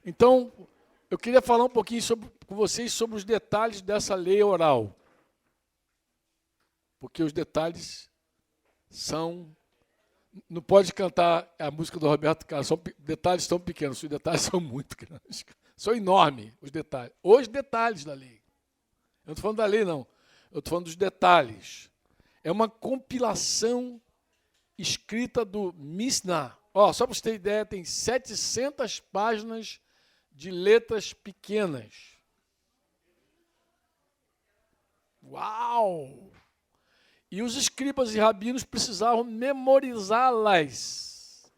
Então, eu queria falar um pouquinho com vocês sobre os detalhes dessa lei oral. Porque os detalhes são... Não pode cantar a música do Roberto Carlos, são detalhes tão pequenos, os detalhes são muito grandes. São enormes os detalhes. Os detalhes da lei. Eu não estou falando da lei, não. Eu estou falando dos detalhes. É uma compilação escrita do Mishnah. Só para você ter ideia, tem 700 páginas de letras pequenas. Uau! E os escribas e rabinos precisavam memorizá-las.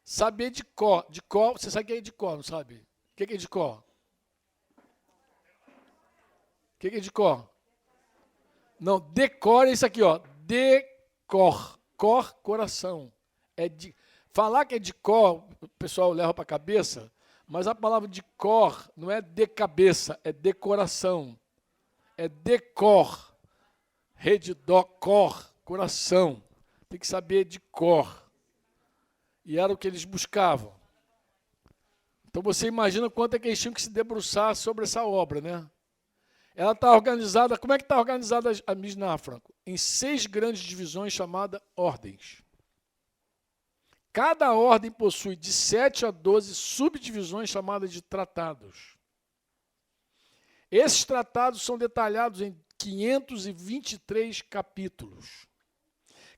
Saber de cor. De cor, você sabe o que é de cor, não sabe? O que é de cor? O que é de cor? Não, decor é isso aqui, ó. Decor. Cor, coração. Falar que é de cor, o pessoal leva para a cabeça, mas a palavra de cor não é de cabeça, é decoração. É decor. Rede do cor, coração. Tem que saber de cor. E era o que eles buscavam. Então você imagina quanto é que eles tinham que se debruçar sobre essa obra, né? Ela está organizada, como é que está organizada a Mishnah, Franco? Em 6 grandes divisões chamadas ordens. Cada ordem possui de 7 a 12 subdivisões chamadas de tratados. Esses tratados são detalhados em 523 capítulos.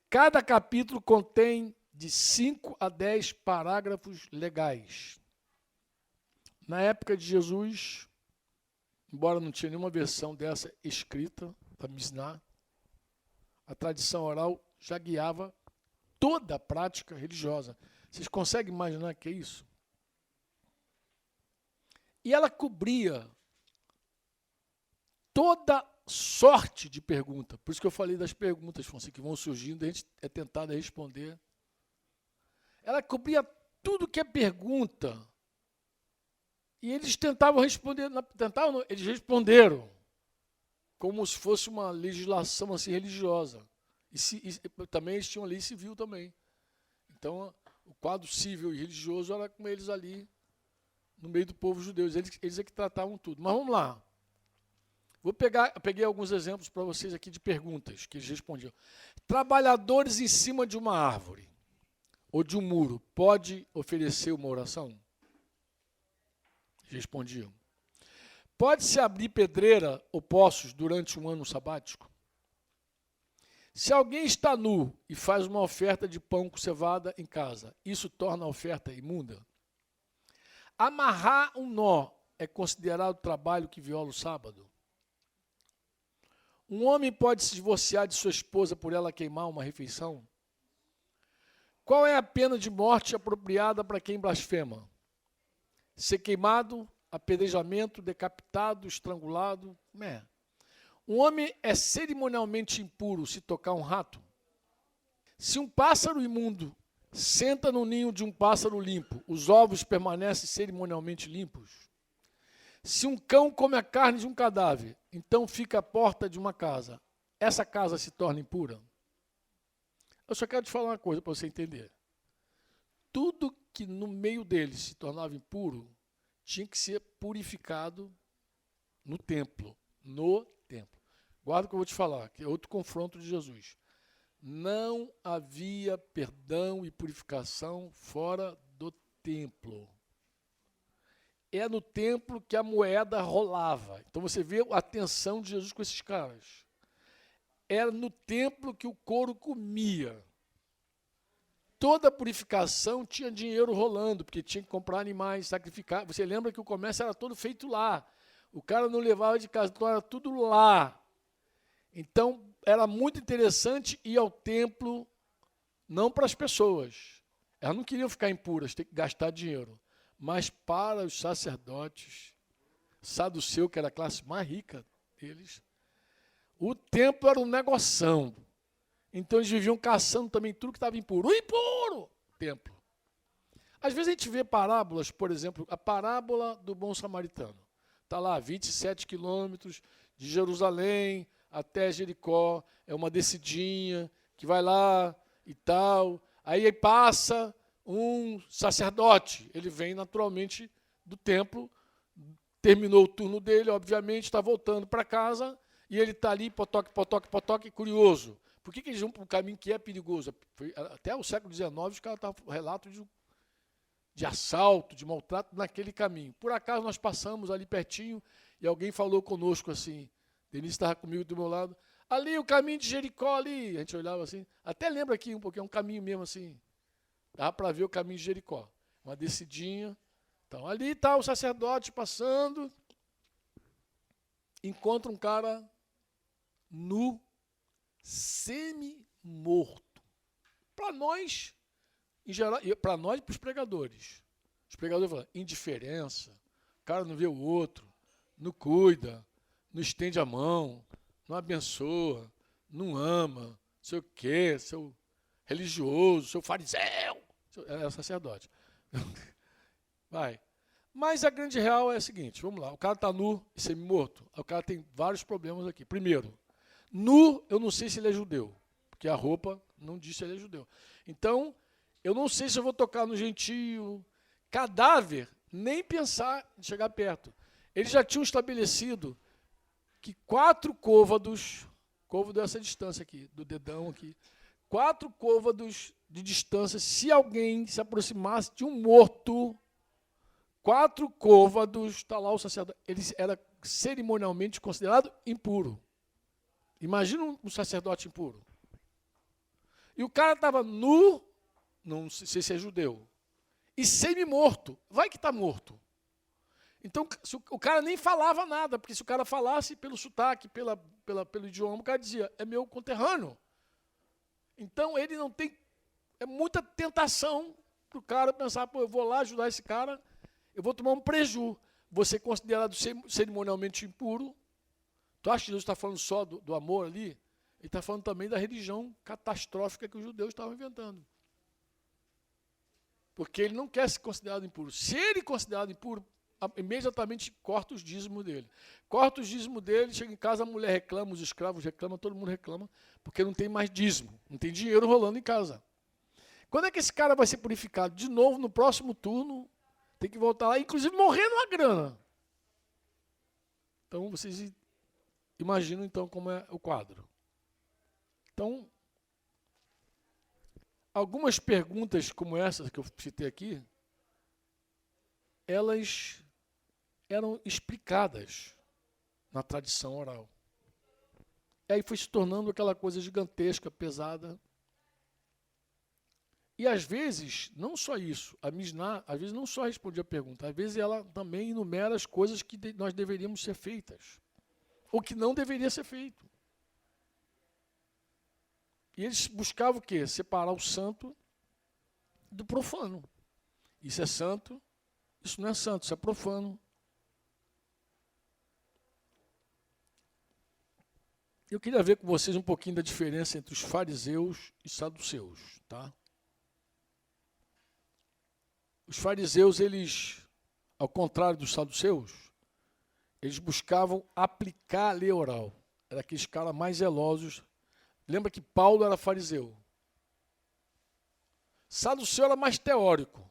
Cada capítulo contém de 5 a 10 parágrafos legais. Na época de Jesus, embora não tinha nenhuma versão dessa escrita, da Mishnah, a tradição oral já guiava toda a prática religiosa. Vocês conseguem imaginar o que é isso? E ela cobria toda sorte de pergunta. Por isso que eu falei das perguntas, Fonseca, que vão surgindo, a gente é tentado a responder. Ela cobria tudo que é pergunta. E eles tentavam responder, eles responderam, como se fosse uma legislação assim, religiosa. E também eles tinham a lei civil também. Então, o quadro civil e religioso era com eles ali, no meio do povo judeu. Eles é que tratavam tudo. Mas vamos lá. Peguei alguns exemplos para vocês aqui de perguntas que eles respondiam. Trabalhadores em cima de uma árvore ou de um muro, pode oferecer uma oração? Respondiam. Pode-se abrir pedreira ou poços durante um ano sabático? Se alguém está nu e faz uma oferta de pão com cevada em casa, isso torna a oferta imunda? Amarrar um nó é considerado trabalho que viola o sábado? Um homem pode se divorciar de sua esposa por ela queimar uma refeição? Qual é a pena de morte apropriada para quem blasfema? Ser queimado, apedrejamento, decapitado, estrangulado? Um homem é cerimonialmente impuro se tocar um rato? Se um pássaro imundo senta no ninho de um pássaro limpo, os ovos permanecem cerimonialmente limpos? Se um cão come a carne de um cadáver, então fica à porta de uma casa, essa casa se torna impura? Eu só quero te falar uma coisa para você entender. Tudo que no meio deles se tornava impuro, tinha que ser purificado no templo. No templo. Guarda o que eu vou te falar, que é outro confronto de Jesus. Não havia perdão e purificação fora do templo. É no templo que a moeda rolava. Então você vê a tensão de Jesus com esses caras. Era no templo que o couro comia. Toda purificação tinha dinheiro rolando, porque tinha que comprar animais, sacrificar. Você lembra que o comércio era todo feito lá. O cara não levava de casa, então era tudo lá. Então, era muito interessante ir ao templo, não para as pessoas. Elas não queriam ficar impuras, ter que gastar dinheiro. Mas para os sacerdotes, saduceu, que era a classe mais rica deles, o templo era um negoção. Então eles viviam caçando também tudo que estava impuro. O impuro! Templo. Às vezes a gente vê parábolas, por exemplo, a parábola do bom samaritano. Está lá, 27 quilômetros de Jerusalém até Jericó, é uma descidinha que vai lá e tal. Aí passa um sacerdote, ele vem naturalmente do templo, terminou o turno dele, obviamente, está voltando para casa, e ele está ali, potoque, curioso. Por que eles vão para um caminho que é perigoso? Até o século XIX, os caras estavam relato de assalto, de maltrato naquele caminho. Por acaso, nós passamos ali pertinho, e alguém falou conosco assim, Denise estava comigo do meu lado, ali o caminho de Jericó, ali. A gente olhava assim, até lembra aqui um pouquinho, é um caminho mesmo assim, dá para ver o caminho de Jericó. Uma descidinha. Então, ali está o sacerdote passando, encontra um cara nu, semi-morto. Para nós, em geral, para nós e para os pregadores. Os pregadores falam, indiferença, o cara não vê o outro, não cuida, não estende a mão, não abençoa, não ama, não sei o quê, seu religioso, seu fariseu, é sacerdote. Vai. Mas a grande real é a seguinte, vamos lá, o cara está nu e semi-morto, o cara tem vários problemas aqui. Primeiro, nu, eu não sei se ele é judeu, porque a roupa não diz se ele é judeu. Então, eu não sei se eu vou tocar no gentio. Cadáver, nem pensar em chegar perto. Eles já tinham estabelecido que 4 côvados, côvado é essa distância aqui, do dedão aqui, 4 côvados de distância, se alguém se aproximasse de um morto, 4 côvados, está lá o sacerdote, ele era cerimonialmente considerado impuro. Imagina um sacerdote impuro. E o cara estava nu, não sei se é judeu, e semi-morto. Vai que está morto. Então, o cara nem falava nada, porque se o cara falasse pelo sotaque, pelo idioma, o cara dizia, é meu conterrâneo. Então, ele não tem... É muita tentação para o cara pensar, pô, eu vou lá ajudar esse cara, eu vou tomar um preju. Vou ser considerado cerimonialmente impuro. Tu acha que Deus está falando só do amor ali? Ele está falando também da religião catastrófica que os judeus estavam inventando. Porque ele não quer ser considerado impuro. Se ele é considerado impuro, imediatamente corta os dízimos dele. Corta os dízimos dele, chega em casa, a mulher reclama, os escravos reclamam, todo mundo reclama, porque não tem mais dízimo, não tem dinheiro rolando em casa. Quando é que esse cara vai ser purificado? De novo, no próximo turno, tem que voltar lá, inclusive morrendo uma grana. Então, vocês imaginam, então, como é o quadro. Então, algumas perguntas como essas que eu citei aqui, elas eram explicadas na tradição oral. E aí foi se tornando aquela coisa gigantesca, pesada. E às vezes, não só isso, a Misná, às vezes não só respondia a pergunta, às vezes ela também enumera as coisas que nós deveríamos ser feitas, ou que não deveria ser feito. E eles buscavam o quê? Separar o santo do profano. Isso é santo, isso não é santo, isso é profano. Eu queria ver com vocês um pouquinho da diferença entre os fariseus e saduceus, tá? Os fariseus, eles, ao contrário dos saduceus, eles buscavam aplicar a lei oral. Era aqueles caras mais zelosos. Lembra que Paulo era fariseu. Saduceu era mais teórico.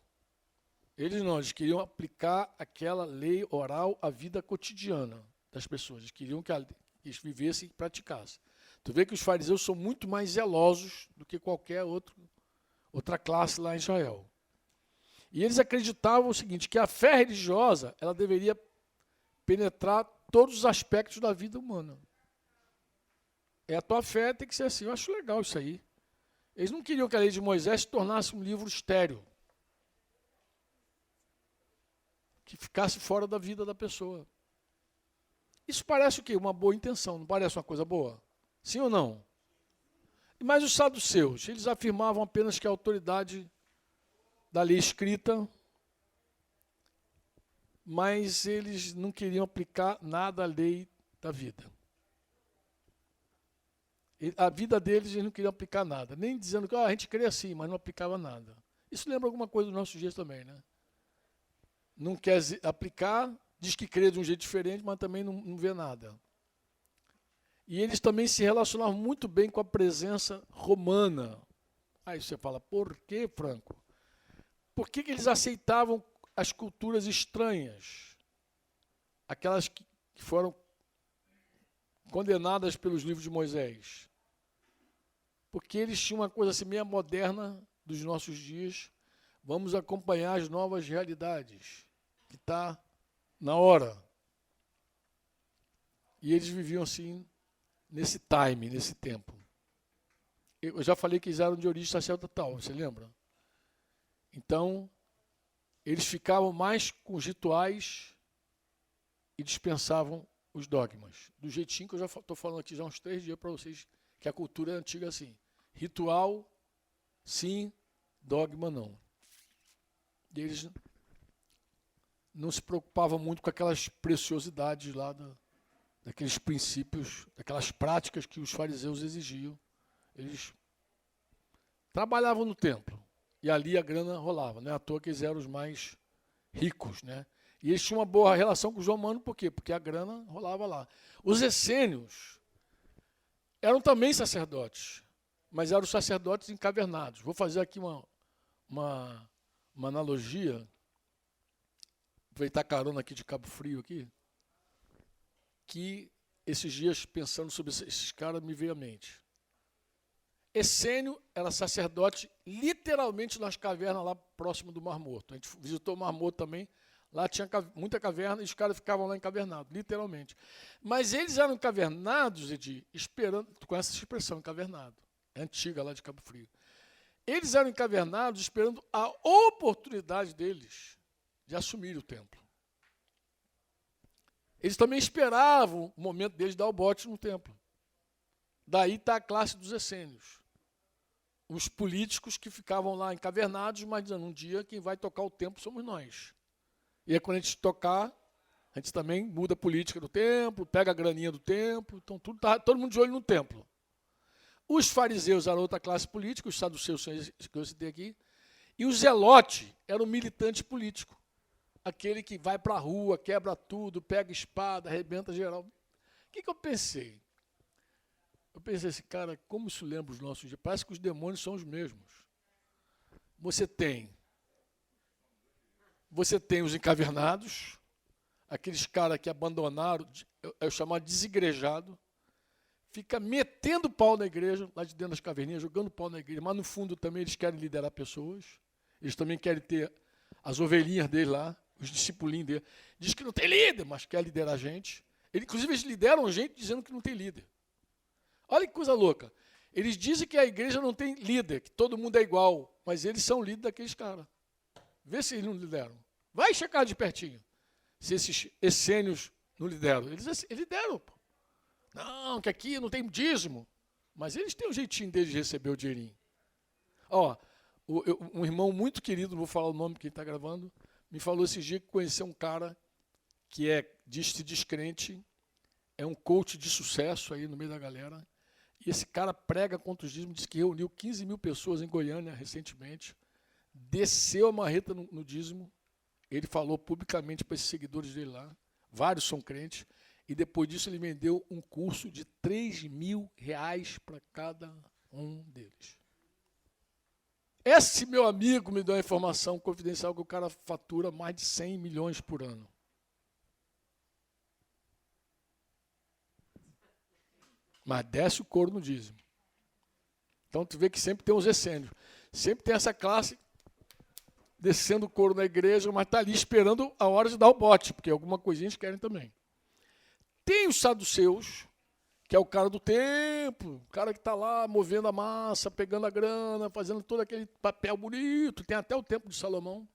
Eles não, eles queriam aplicar aquela lei oral à vida cotidiana das pessoas. Eles queriam que eles vivessem e praticassem. Tu vê que os fariseus são muito mais zelosos do que qualquer outra classe lá em Israel. E eles acreditavam o seguinte, que a fé religiosa ela deveria penetrar todos os aspectos da vida humana. A tua fé tem que ser assim. Eu acho legal isso aí. Eles não queriam que a lei de Moisés se tornasse um livro estéril, que ficasse fora da vida da pessoa. Isso parece o quê? Uma boa intenção, não parece uma coisa boa? Sim ou não? Mas os saduceus, eles afirmavam apenas que a autoridade da lei escrita, mas eles não queriam aplicar nada à lei da vida. A vida deles, eles não queriam aplicar nada, nem dizendo que a gente crê assim, mas não aplicava nada. Isso lembra alguma coisa dos nossos dias também, né? Não quer aplicar, diz que crê de um jeito diferente, mas também não vê nada. E eles também se relacionavam muito bem com a presença romana. Aí você fala, por que, Franco? Por que eles aceitavam as culturas estranhas, aquelas que foram condenadas pelos livros de Moisés. Porque eles tinham uma coisa assim meio moderna dos nossos dias. Vamos acompanhar as novas realidades, que está na hora. E eles viviam assim, nesse time, nesse tempo. Eu já falei que eles eram de origem sacerdotal, você lembra? Então, eles ficavam mais com os rituais e dispensavam os dogmas. Do jeitinho que eu já estou falando aqui já há uns 3 dias para vocês, que a cultura é antiga assim. Ritual, sim, dogma, não. E eles não se preocupavam muito com aquelas preciosidades lá, daqueles princípios, daquelas práticas que os fariseus exigiam. Eles trabalhavam no templo, e ali a grana rolava. Não é à toa que eles eram os mais ricos, né? E eles tinham uma boa relação com os romanos, por quê? Porque a grana rolava lá. Os essênios eram também sacerdotes, mas eram sacerdotes encavernados. Vou fazer aqui uma analogia, aproveitar a carona aqui de Cabo Frio, aqui, que esses dias, pensando sobre esses caras, me veio à mente. Essênio era sacerdote literalmente nas cavernas lá próximo do Mar Morto. A gente visitou o Mar Morto também. Lá tinha muita caverna e os caras ficavam lá encavernados, literalmente. Mas eles eram encavernados, Edi, esperando, tu conhece essa expressão, encavernado, é antiga lá de Cabo Frio. Eles eram encavernados esperando a oportunidade deles de assumir o templo. Eles também esperavam o momento deles dar o bote no templo. Daí está a classe dos essênios. Os políticos que ficavam lá encavernados, mas dizendo, um dia quem vai tocar o templo somos nós. E aí quando a gente tocar, a gente também muda a política do templo, pega a graninha do templo, então todo mundo de olho no templo. Os fariseus eram outra classe política, os saduceus que eu citei aqui, e o zelote era o militante político, aquele que vai para a rua, quebra tudo, pega espada, arrebenta geral. O que eu pensei? Eu pensei assim, cara, como isso lembra os nossos dias? Parece que os demônios são os mesmos. Você tem os encavernados, aqueles caras que abandonaram, é o chamado desigrejado, fica metendo pau na igreja, lá de dentro das caverninhas, jogando pau na igreja, mas no fundo também eles querem liderar pessoas, eles também querem ter as ovelhinhas deles lá, os discipulinhos dele. Diz que não tem líder, mas quer liderar a gente. Inclusive, eles lideram gente dizendo que não tem líder. Olha que coisa louca. Eles dizem que a igreja não tem líder, que todo mundo é igual, mas eles são líderes daqueles caras. Vê se eles não lideram. Vai checar de pertinho se esses essênios não lideram. Eles lideram. Pô. Não, que aqui não tem dízimo. Mas eles têm um jeitinho deles de receber o dinheirinho. Ó, um irmão muito querido, não vou falar o nome que ele está gravando, me falou esses dias que conheceu um cara que diz-se descrente, é um coach de sucesso aí no meio da galera. E esse cara prega contra os dízimos, diz que reuniu 15 mil pessoas em Goiânia recentemente, desceu a marreta no dízimo, ele falou publicamente para esses seguidores dele lá, vários são crentes, e depois disso ele vendeu um curso de R$3.000 para cada um deles. Esse meu amigo me deu a informação confidencial que o cara fatura mais de 100 milhões por ano. Mas desce o couro no dízimo. Então tu vê que sempre tem os essênios. Sempre tem essa classe descendo o couro na igreja, mas está ali esperando a hora de dar o bote, porque alguma coisinha eles querem também. Tem os saduceus, que é o cara do templo, o cara que está lá movendo a massa, pegando a grana, fazendo todo aquele papel bonito, tem até o templo de Salomão.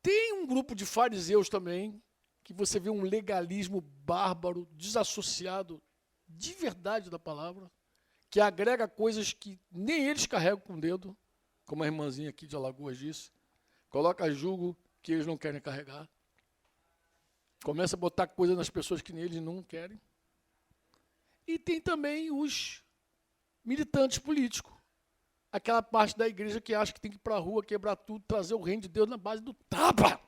Tem um grupo de fariseus também, que você vê um legalismo bárbaro, desassociado de verdade da palavra, que agrega coisas que nem eles carregam com o dedo, como a irmãzinha aqui de Alagoas disse, coloca julgo que eles não querem carregar, começa a botar coisa nas pessoas que eles não querem. E tem também os militantes políticos, aquela parte da igreja que acha que tem que ir para a rua, quebrar tudo, trazer o reino de Deus na base do tapa.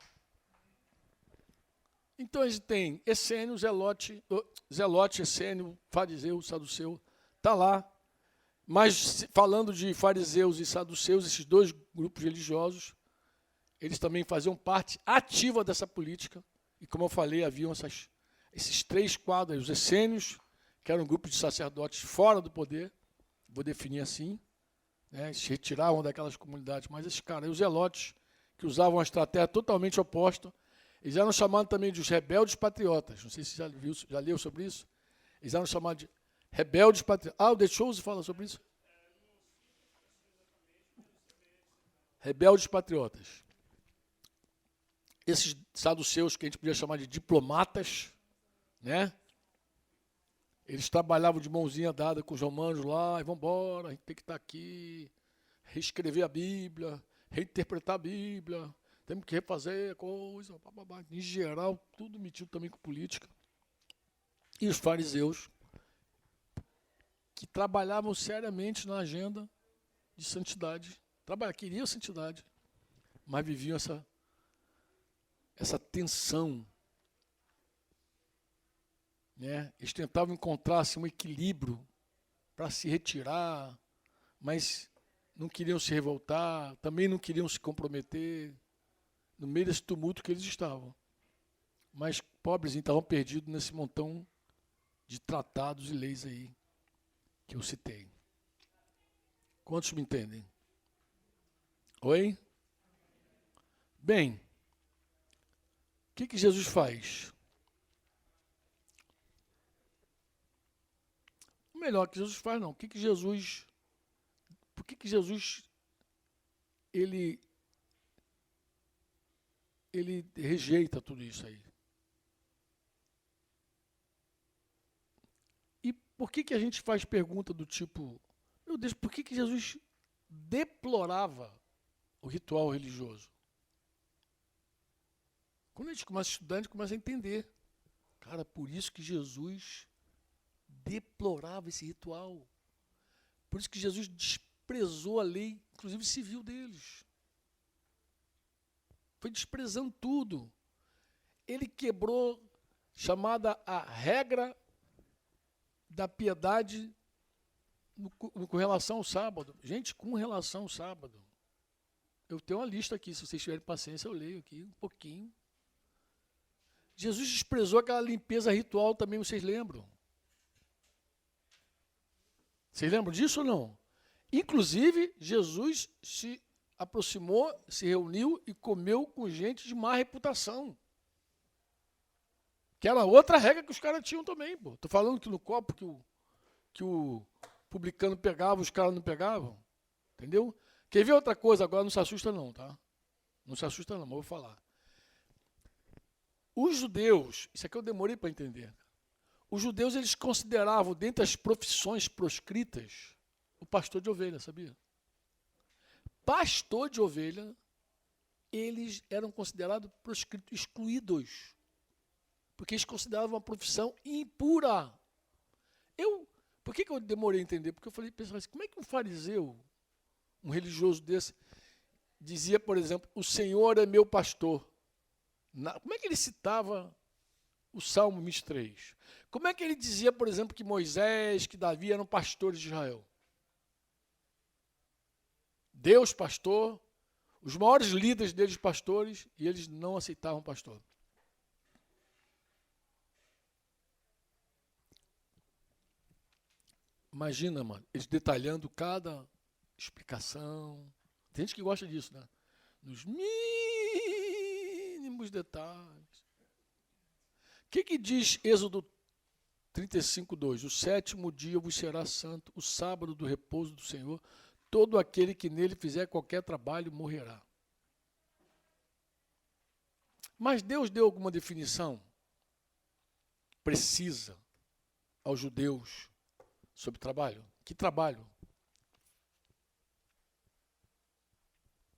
Então, eles têm essênio, zelote, essênio, fariseu, saduceu, está lá. Mas, falando de fariseus e saduceus, esses dois grupos religiosos, eles também faziam parte ativa dessa política. E como eu falei, haviam esses 3 quadros, os essênios, que eram um grupo de sacerdotes fora do poder, vou definir assim, né, se retiravam daquelas comunidades, mas esses caras, os zelotes, que usavam uma estratégia totalmente oposta, eles eram chamados também de os rebeldes patriotas. Não sei se você já leu sobre isso. Eles eram chamados de rebeldes patriotas. O The Chosen fala sobre isso? Rebeldes patriotas. Esses saduceus que a gente podia chamar de diplomatas, né? Eles trabalhavam de mãozinha dada com os romanos lá, e vamos embora, a gente tem que estar aqui, reescrever a Bíblia, reinterpretar a Bíblia, temos que refazer a coisa, bababá. Em geral, tudo metido também com política. E os fariseus, que trabalhavam seriamente na agenda de santidade, queriam santidade, mas viviam essa tensão, né? Eles tentavam encontrar assim, um equilíbrio para se retirar, mas não queriam se revoltar, também não queriam se comprometer, no meio desse tumulto que eles estavam. Mas pobres estavam perdidos nesse montão de tratados e leis aí que eu citei. Quantos me entendem? Oi? Bem, o que Jesus faz? O melhor que Jesus faz, não. Por que Jesus ele rejeita tudo isso aí? E por que a gente faz pergunta do tipo, meu Deus, por que Jesus deplorava o ritual religioso? Quando a gente começa a estudar, a gente começa a entender. Cara, por isso que Jesus deplorava esse ritual. Por isso que Jesus desprezou a lei, inclusive civil deles. Foi desprezando tudo. Ele quebrou, chamada a regra da piedade com relação ao sábado. Gente, com relação ao sábado. Eu tenho uma lista aqui, se vocês tiverem paciência, eu leio aqui um pouquinho. Jesus desprezou aquela limpeza ritual também, vocês lembram? Vocês lembram disso ou não? Inclusive, Jesus se aproximou, se reuniu e comeu com gente de má reputação. Que era outra regra que os caras tinham também. Estou falando que no copo que o publicano pegava, os caras não pegavam. Entendeu? Quer ver outra coisa agora? Não se assusta não, tá? Não se assusta não, mas eu vou falar. Os judeus, isso aqui eu demorei para entender. Os judeus, eles consideravam, dentre as profissões proscritas, o pastor de ovelha, sabia? Pastor de ovelha, eles eram considerados proscritos, excluídos, porque eles consideravam uma profissão impura. Por que eu demorei a entender? Porque eu falei, pensava assim, como é que um fariseu, um religioso desse, dizia, por exemplo, o Senhor é meu pastor? Como é que ele citava o Salmo 23? Como é que ele dizia, por exemplo, que Moisés, que Davi eram pastores de Israel? Deus pastor, os maiores líderes deles pastores, e eles não aceitavam pastor. Imagina, mano, eles detalhando cada explicação. Tem gente que gosta disso, né? Nos mínimos detalhes. O que diz Êxodo 35:2? O 7º dia vos será santo, o sábado do repouso do Senhor. Todo aquele que nele fizer qualquer trabalho morrerá. Mas Deus deu alguma definição precisa aos judeus sobre trabalho? Que trabalho?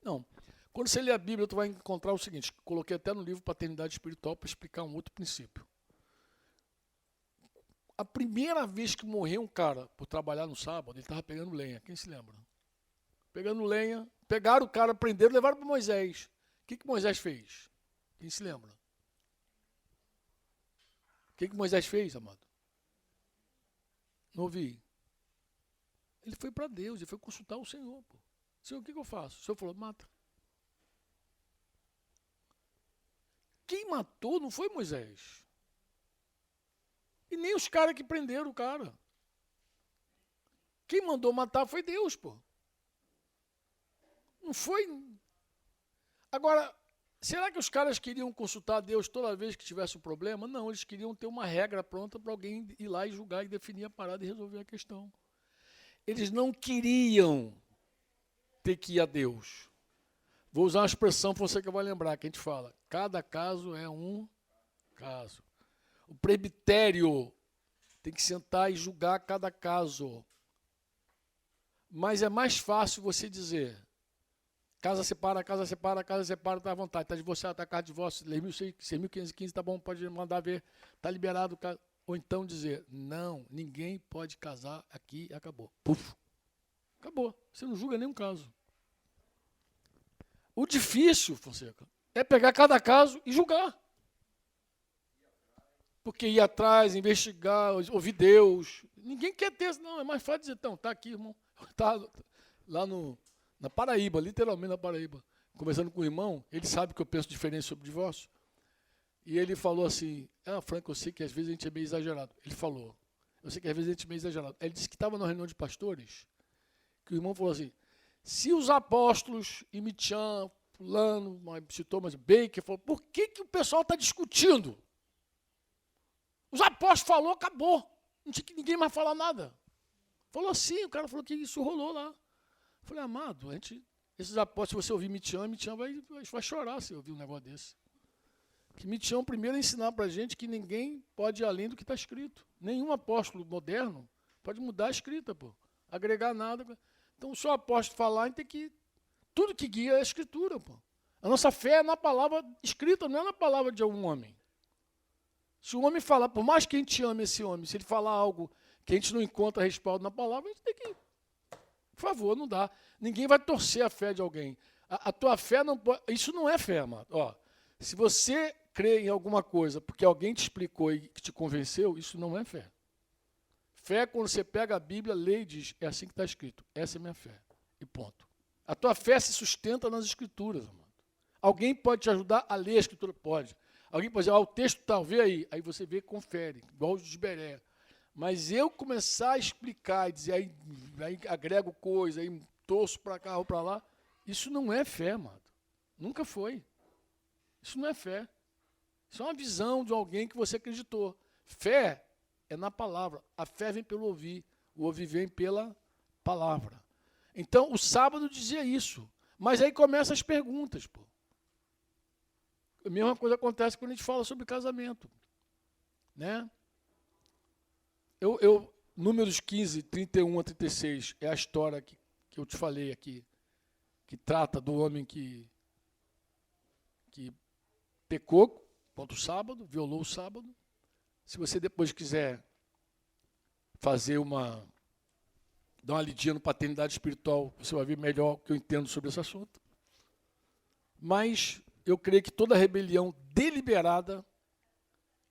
Não. Quando você lê a Bíblia, tu vai encontrar o seguinte, coloquei até no livro Paternidade Espiritual para explicar um outro princípio. A primeira vez que morreu um cara por trabalhar no sábado, ele estava pegando lenha. Quem se lembra? Pegando lenha, pegaram o cara, prenderam, levaram para Moisés. O que Moisés fez? Quem se lembra? O que Moisés fez, amado? Não ouvi. Ele foi para Deus, ele foi consultar o Senhor. Pô. Senhor, o que eu faço? O Senhor falou, mata. quem matou não foi Moisés. E nem os caras que prenderam o cara. Quem mandou matar foi Deus, pô. Não foi. Agora, será que os caras queriam consultar Deus toda vez que tivesse um problema? Não, eles queriam ter uma regra pronta para alguém ir lá e julgar e definir a parada e resolver a questão. Eles não queriam ter que ir a Deus. Vou usar uma expressão para você que vai lembrar, que a gente fala, cada caso é um caso. O presbitério tem que sentar e julgar cada caso. Mas é mais fácil você dizer, casa separa, está à vontade, está divorciado, está casa de divórcio, lei 6.515, está bom, pode mandar ver, está liberado. Ou então dizer, não, ninguém pode casar aqui e acabou. Puf, acabou, você não julga nenhum caso. O difícil, Fonseca, é pegar cada caso e julgar. Porque ir atrás, investigar, ouvir Deus. Ninguém quer ter, não, é mais fácil dizer, então, está aqui, irmão, está lá na Paraíba, literalmente na Paraíba, conversando com o irmão, ele sabe que eu penso diferente sobre divórcio, e ele falou assim, Franco, eu sei que às vezes a gente é meio exagerado. Ele falou, eu sei que às vezes a gente é meio exagerado. Ele disse que estava na reunião de pastores, que o irmão falou assim, se os apóstolos, e Michan, fulano, citou, mas Baker, falou, por que o pessoal está discutindo? Os apóstolos falou, acabou, não tinha que ninguém mais falar nada. Falou assim, o cara falou que isso rolou lá. Eu falei, amado, esses apóstolos, se você ouvir Michan vai chorar se ouvir um negócio desse. Que Michan primeiro é ensinar para a gente que ninguém pode ir além do que está escrito. Nenhum apóstolo moderno pode mudar a escrita, pô, agregar nada. Então, se o apóstolo falar, a gente tem que... Tudo que guia é a escritura, pô. A nossa fé é na palavra escrita, não é na palavra de algum homem. Se o homem falar, por mais que a gente ame esse homem, se ele falar algo que a gente não encontra respaldo na palavra, a gente tem que... Por favor, não dá. Ninguém vai torcer a fé de alguém. A tua fé não pode... Isso não é fé, amado. Ó, se você crê em alguma coisa porque alguém te explicou e te convenceu, isso não é fé. Fé é quando você pega a Bíblia, lê e diz, é assim que está escrito. Essa é a minha fé. E ponto. A tua fé se sustenta nas Escrituras, amado. Alguém pode te ajudar a ler a Escritura? Pode. Alguém pode dizer, o texto está, vê aí. Aí você vê e confere, igual os de Beré. Mas eu começar a explicar e dizer, aí agrego coisa, aí torço para cá ou para lá, isso não é fé, amado. Nunca foi. Isso não é fé. Isso é uma visão de alguém que você acreditou. Fé é na palavra. A fé vem pelo ouvir. O ouvir vem pela palavra. Então, o sábado dizia isso. Mas aí começam as perguntas, pô. A mesma coisa acontece quando a gente fala sobre casamento. Né? Números 15, 31 a 36, é a história que eu te falei aqui, que trata do homem que pecou contra o sábado, violou o sábado. Se você depois quiser fazer dar uma lidinha no paternidade espiritual, você vai ver melhor o que eu entendo sobre esse assunto. Mas eu creio que toda rebelião deliberada,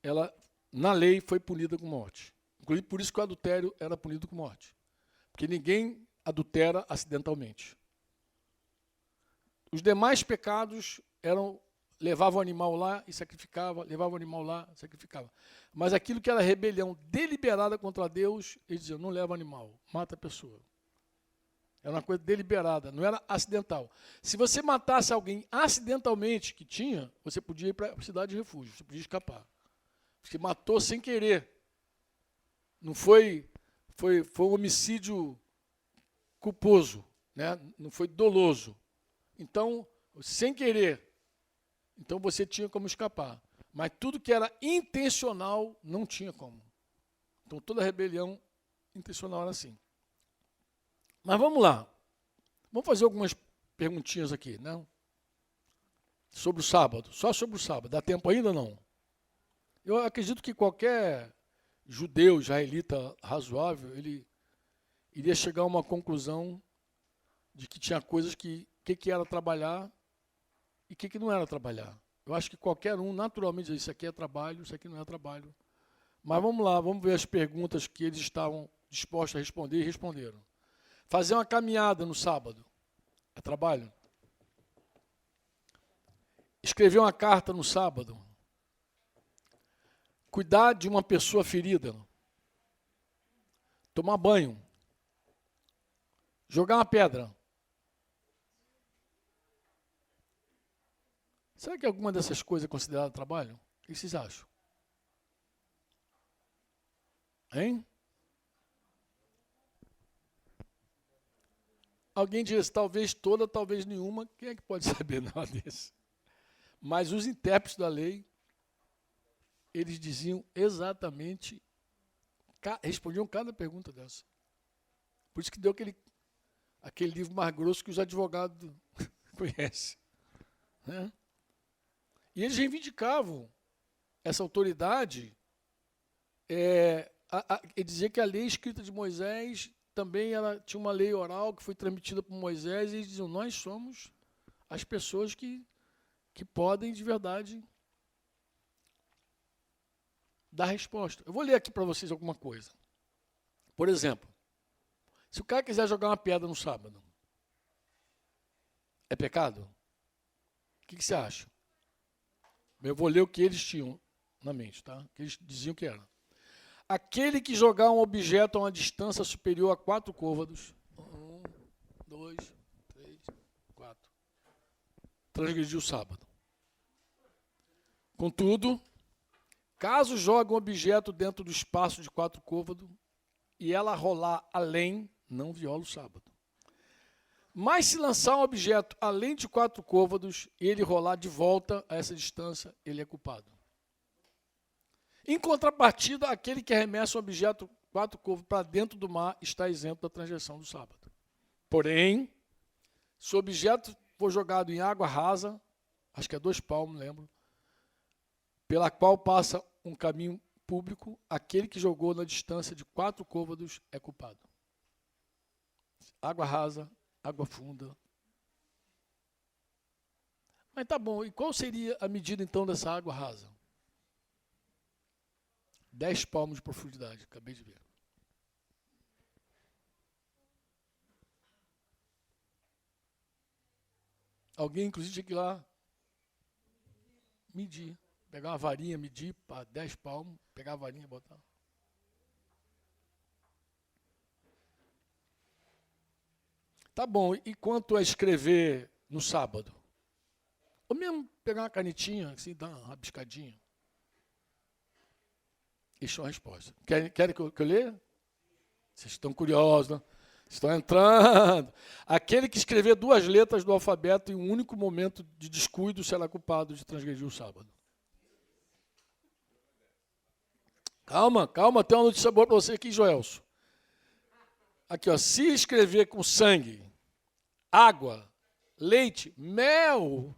ela, na lei, foi punida com morte. Inclusive, por isso que o adultério era punido com morte. Porque ninguém adultera acidentalmente. Os demais pecados levavam o animal lá e sacrificava, levava o animal lá e sacrificava. Mas aquilo que era rebelião deliberada contra Deus, eles diziam, não leva animal, mata a pessoa. Era uma coisa deliberada, não era acidental. Se você matasse alguém acidentalmente que tinha, você podia ir para a cidade de refúgio, você podia escapar. Você matou sem querer. Não foi um homicídio culposo, né? Não foi doloso. Então, sem querer, então você tinha como escapar. Mas tudo que era intencional, não tinha como. Então, toda rebelião intencional era assim. Mas vamos lá. Vamos fazer algumas perguntinhas aqui, né? Sobre o sábado. Só sobre o sábado. Dá tempo ainda ou não? Eu acredito que qualquer judeu, israelita razoável, ele iria chegar a uma conclusão de que tinha coisas que era trabalhar e que não era trabalhar. Eu acho que qualquer um, naturalmente, diz, isso aqui é trabalho, isso aqui não é trabalho. Mas vamos lá, vamos ver as perguntas que eles estavam dispostos a responder e responderam. Fazer uma caminhada no sábado é trabalho? Escrever uma carta no sábado cuidar de uma pessoa ferida, tomar banho, jogar uma pedra. Será que alguma dessas coisas é considerada trabalho? O que vocês acham? Hein? Alguém diz, talvez toda, talvez nenhuma. Quem é que pode saber nada disso? Mas os intérpretes da lei, eles diziam exatamente, respondiam cada pergunta dessa. Por isso que deu aquele livro mais grosso que os advogados conhecem. Né? E eles reivindicavam essa autoridade, e dizer que a lei escrita de Moisés também tinha uma lei oral que foi transmitida por Moisés, e eles diziam, nós somos as pessoas que podem, de verdade, dar resposta. Eu vou ler aqui para vocês alguma coisa. Por exemplo, se o cara quiser jogar uma pedra no sábado, é pecado? O que você acha? Eu vou ler o que eles tinham na mente, tá? Que eles diziam que era. Aquele que jogar um objeto a uma distância superior a 4 côvados, 1, 2, 3, 4, transgrediu o sábado. Contudo, caso jogue um objeto dentro do espaço de 4 côvados e ela rolar além, não viola o sábado. Mas se lançar um objeto além de 4 côvados e ele rolar de volta a essa distância, ele é culpado. Em contrapartida, aquele que arremessa um objeto 4 côvados para dentro do mar está isento da transgressão do sábado. Porém, se o objeto for jogado em água rasa, acho que é 2 palmos, lembro, pela qual passa um caminho público, aquele que jogou na distância de 4 côvados é culpado. Água rasa, água funda. Mas tá bom, e qual seria a medida então dessa água rasa? 10 palmos de profundidade, acabei de ver. Alguém, inclusive, tinha que ir lá medir. Pegar uma varinha, medir para 10 palmos, pegar a varinha e botar. Tá bom, e quanto a escrever no sábado? Ou mesmo pegar uma canetinha, assim, dar uma rabiscadinha. Isso é uma resposta. Querem que eu leia? Vocês estão curiosos, né? Estão entrando. Aquele que escrever 2 letras do alfabeto em um único momento de descuido será culpado de transgredir o sábado. Calma, tem uma notícia boa para você aqui, Joelso. Aqui, ó, se escrever com sangue, água, leite, mel,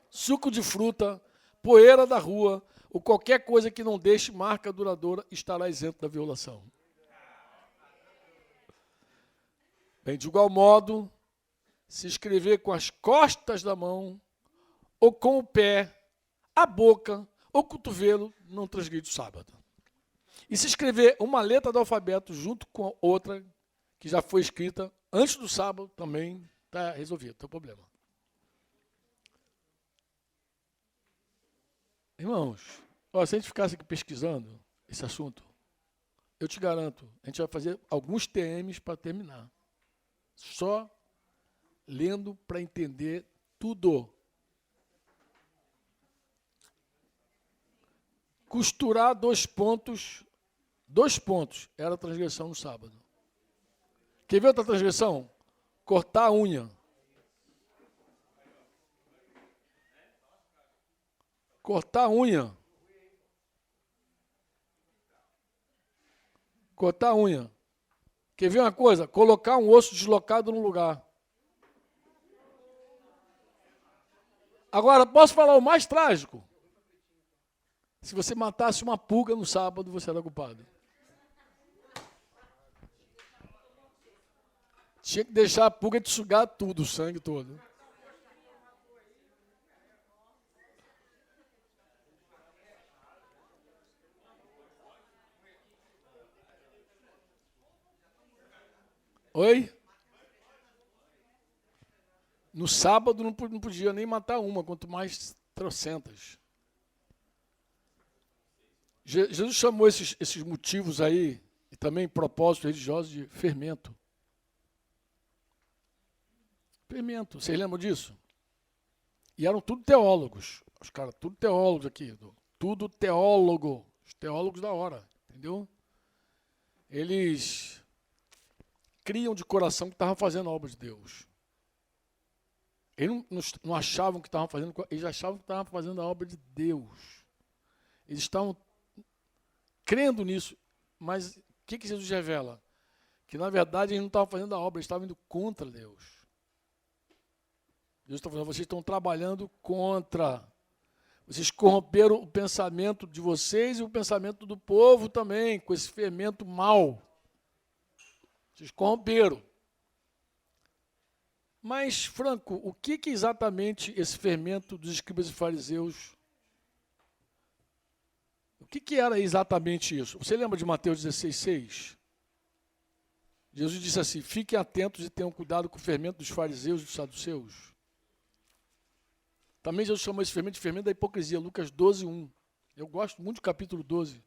suco de fruta, poeira da rua, ou qualquer coisa que não deixe marca duradoura, estará isento da violação. Bem, de igual modo, se escrever com as costas da mão, ou com o pé, a boca, ou cotovelo, não transgride o sábado. E se escrever uma letra do alfabeto junto com outra, que já foi escrita antes do sábado, também está resolvido, não tem problema. Irmãos, ó, se a gente ficasse aqui pesquisando esse assunto, eu te garanto, a gente vai fazer alguns TMs para terminar. Só lendo para entender tudo. Costurar 2 pontos, 2 pontos, era transgressão no sábado. Quer ver outra transgressão? Cortar a unha. Cortar a unha. Cortar a unha. Quer ver uma coisa? Colocar um osso deslocado no lugar. Agora, posso falar o mais trágico? Se você matasse uma pulga no sábado, você era culpado. Tinha que deixar a pulga te sugar tudo, o sangue todo. Oi? No sábado não podia nem matar uma, quanto mais trocentas. Jesus chamou esses motivos aí, e também propósitos religiosos, de fermento. Fermento, vocês lembram disso? E eram tudo teólogos. Os caras, tudo teólogos aqui. Tudo teólogo. Os teólogos da hora, entendeu? Eles criam de coração que estavam fazendo a obra de Deus. Eles não achavam que estavam fazendo, eles achavam que estavam fazendo a obra de Deus. Eles estavam crendo nisso. Mas o que Jesus revela? Que na verdade eles não estavam fazendo a obra, eles estavam indo contra Deus. Deus está falando, vocês estão trabalhando contra. Vocês corromperam o pensamento de vocês e o pensamento do povo também, com esse fermento mau. Vocês corromperam. Mas, Franco, o que exatamente esse fermento dos escribas e fariseus, o que era exatamente isso? Você lembra de Mateus 16,6? Jesus disse assim, fiquem atentos e tenham cuidado com o fermento dos fariseus e dos saduceus. Também Jesus chamou esse fermento de fermento da hipocrisia, Lucas 12:1. Eu gosto muito do capítulo 12.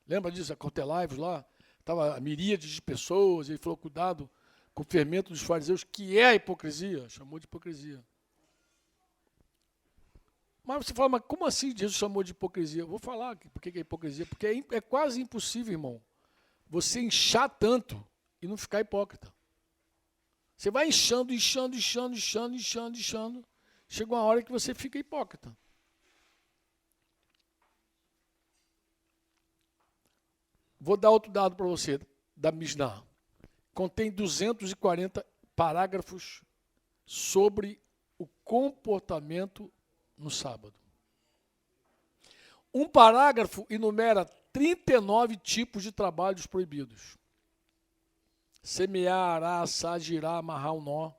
Lembra disso? Acautelai-vos lá. Estava a miríade de pessoas, ele falou, cuidado com o fermento dos fariseus, que é a hipocrisia. Chamou de hipocrisia. Mas você fala, mas como assim Jesus chamou de hipocrisia? Eu vou falar por que é hipocrisia. Porque é quase impossível, irmão, você inchar tanto e não ficar hipócrita. Você vai inchando. Chega uma hora que você fica hipócrita. Vou dar outro dado para você, da Mishnah. Contém 240 parágrafos sobre o comportamento no sábado. Um parágrafo enumera 39 tipos de trabalhos proibidos. Semear, arar, assar, girar, amarrar um nó,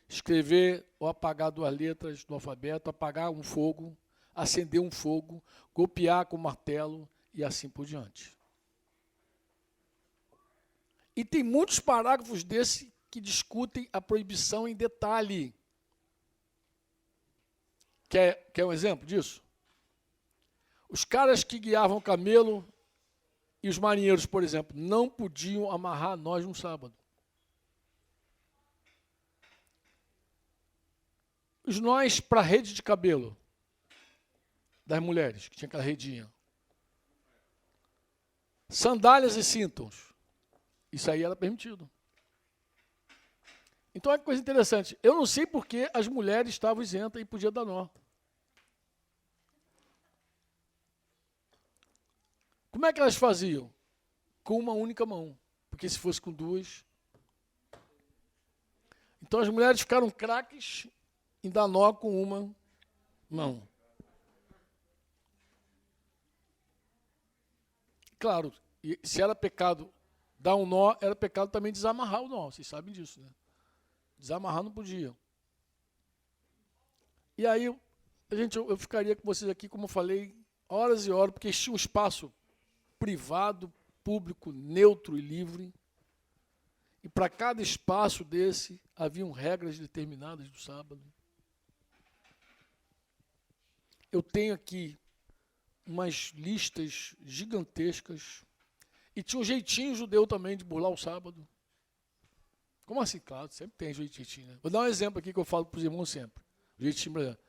escrever ou apagar 2 letras do alfabeto, apagar um fogo, acender um fogo, golpear com martelo e assim por diante. E tem muitos parágrafos desse que discutem a proibição em detalhe. Quer um exemplo disso? Os caras que guiavam camelo e os marinheiros, por exemplo, não podiam amarrar nós no sábado. Os nós para a rede de cabelo das mulheres, que tinha aquela redinha. Sandálias e cintos. Isso aí era permitido. Então, é coisa interessante. Eu não sei por que as mulheres estavam isentas e podiam dar nó. Como é que elas faziam? Com uma única mão. Porque se fosse com 2... Então, as mulheres ficaram craques em dar nó com uma mão. Claro, e se era pecado dar um nó, era pecado também desamarrar o nó. Vocês sabem disso, né? Desamarrar não podia. E aí, eu ficaria com vocês aqui, como eu falei, horas e horas, porque tinha um espaço privado, público, neutro e livre. E para cada espaço desse, haviam regras determinadas do sábado. Eu tenho aqui umas listas gigantescas. E tinha um jeitinho judeu também de burlar o sábado. Como assim? Claro, sempre tem jeitinho, né? Vou dar um exemplo aqui que eu falo para os irmãos sempre. O jeitinho brasileiro.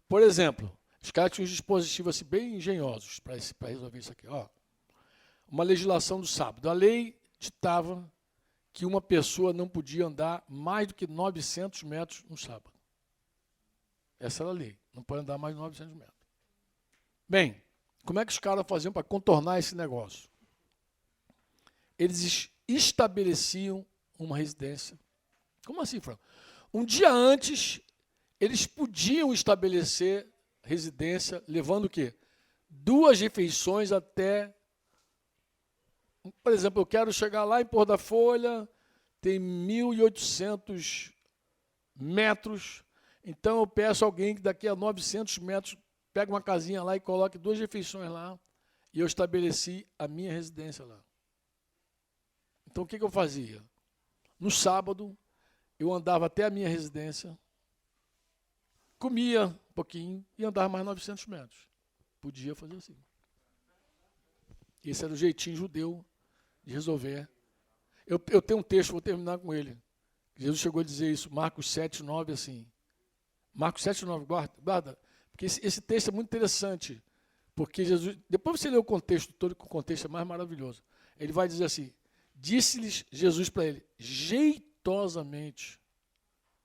Por exemplo, os caras tinham uns dispositivos assim, bem engenhosos para resolver isso aqui. Ó, uma legislação do sábado. A lei ditava que uma pessoa não podia andar mais do que 900 metros no sábado. Essa era a lei. Não pode andar mais de 900 metros. Bem, como é que os caras faziam para contornar esse negócio? Eles estabeleciam uma residência. Como assim, Franco? Um dia antes, eles podiam estabelecer residência, levando o quê? 2 refeições até... Por exemplo, eu quero chegar lá em Pôr da Folha, tem 1.800 metros, então eu peço a alguém que daqui a 900 metros pega uma casinha lá e coloque 2 refeições lá, e eu estabeleci a minha residência lá. Então, o que eu fazia? No sábado, eu andava até a minha residência, comia um pouquinho e andava mais 900 metros. Podia fazer assim. Esse era o jeitinho judeu de resolver. Eu tenho um texto, vou terminar com ele. Jesus chegou a dizer isso, Marcos 7, 9, assim. Marcos 7, 9, guarda, porque esse texto é muito interessante, porque Jesus, depois você lê o contexto todo, que o contexto é mais maravilhoso. Ele vai dizer assim, disse-lhes Jesus para ele, jeitosamente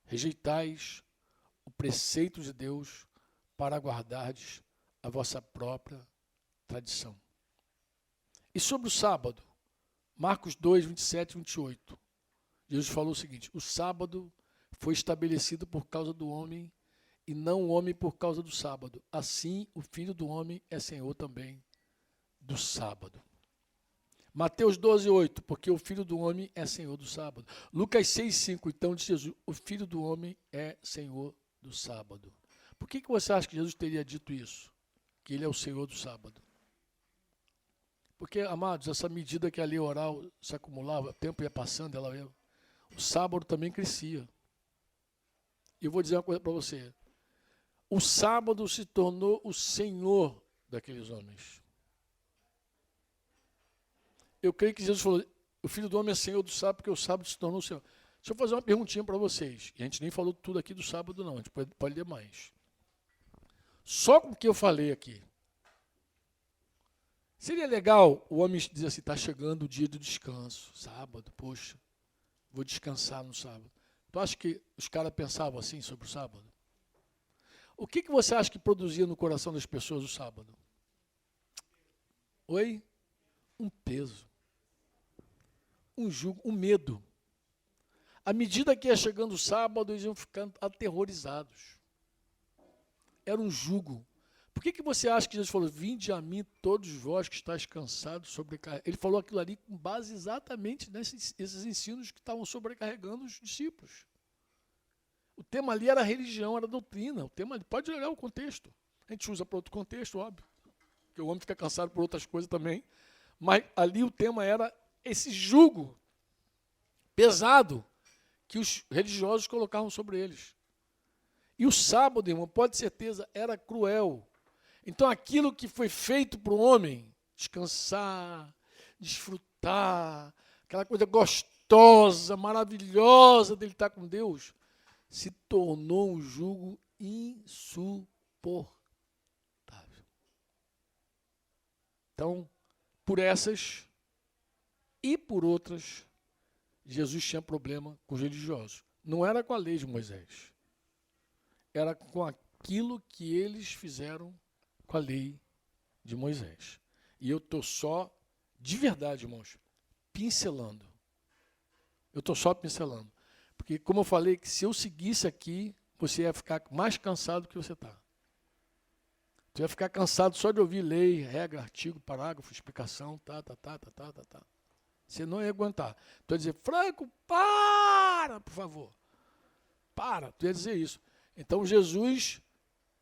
rejeitais o preceito de Deus para guardardes a vossa própria tradição. E sobre o sábado, Marcos 2, 27 e 28, Jesus falou o seguinte, o sábado foi estabelecido por causa do homem e não o homem por causa do sábado. Assim, o Filho do Homem é Senhor também do sábado. Mateus 12, 8, porque o Filho do Homem é Senhor do sábado. Lucas 6, 5, então diz Jesus, o Filho do Homem é Senhor do sábado. Por que você acha que Jesus teria dito isso? Que ele é o Senhor do sábado? Porque, amados, essa medida que a lei oral se acumulava, o tempo ia passando, o sábado também crescia. E eu vou dizer uma coisa para você. O sábado se tornou o Senhor daqueles homens. Eu creio que Jesus falou, o Filho do Homem é Senhor do sábado, porque o sábado se tornou o Senhor. Deixa eu fazer uma perguntinha para vocês. E a gente nem falou tudo aqui do sábado, não. A gente pode ler mais. Só com o que eu falei aqui. Seria legal o homem dizer assim, está chegando o dia do descanso, sábado, poxa, vou descansar no sábado. Tu acha que os caras pensavam assim sobre o sábado? O que você acha que produzia no coração das pessoas o sábado? Oi? Um peso. Um jugo, um medo. À medida que ia chegando o sábado, eles iam ficando aterrorizados. Era um jugo. Por que você acha que Jesus falou, vinde a mim todos vós que estáis cansados, sobrecarregados? Ele falou aquilo ali com base exatamente nesses ensinos que estavam sobrecarregando os discípulos. O tema ali era religião, era doutrina. O tema ali, pode olhar o contexto. A gente usa para outro contexto, óbvio. Porque o homem fica cansado por outras coisas também. Mas ali o tema era esse jugo pesado que os religiosos colocavam sobre eles. E o sábado, irmão, pode ter certeza, era cruel. Então aquilo que foi feito para o homem, descansar, desfrutar, aquela coisa gostosa, maravilhosa dele estar com Deus, se tornou um jugo insuportável. Então, por essas e por outras, Jesus tinha problema com os religiosos. Não era com a lei de Moisés. Era com aquilo que eles fizeram com a lei de Moisés. E eu estou só, de verdade, irmãos, pincelando. Eu estou só pincelando. Porque, como eu falei, que se eu seguisse aqui, você ia ficar mais cansado do que você está. Você ia ficar cansado só de ouvir lei, regra, artigo, parágrafo, explicação, tá. Você não ia aguentar. Tu ia dizer, Franco, para, por favor. Para, tu ia dizer isso. Então, Jesus,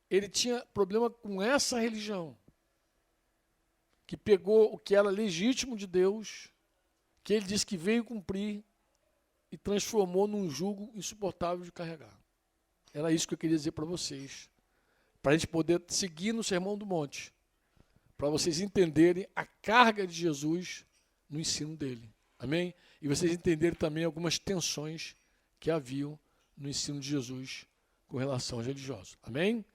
ele tinha problema com essa religião, que pegou o que era legítimo de Deus, que ele disse que veio cumprir, e transformou num jugo insuportável de carregar. Era isso que eu queria dizer para vocês, para a gente poder seguir no Sermão do Monte, para vocês entenderem a carga de Jesus no ensino dele. Amém? E vocês entenderem também algumas tensões que haviam no ensino de Jesus com relação aos religiosos. Amém?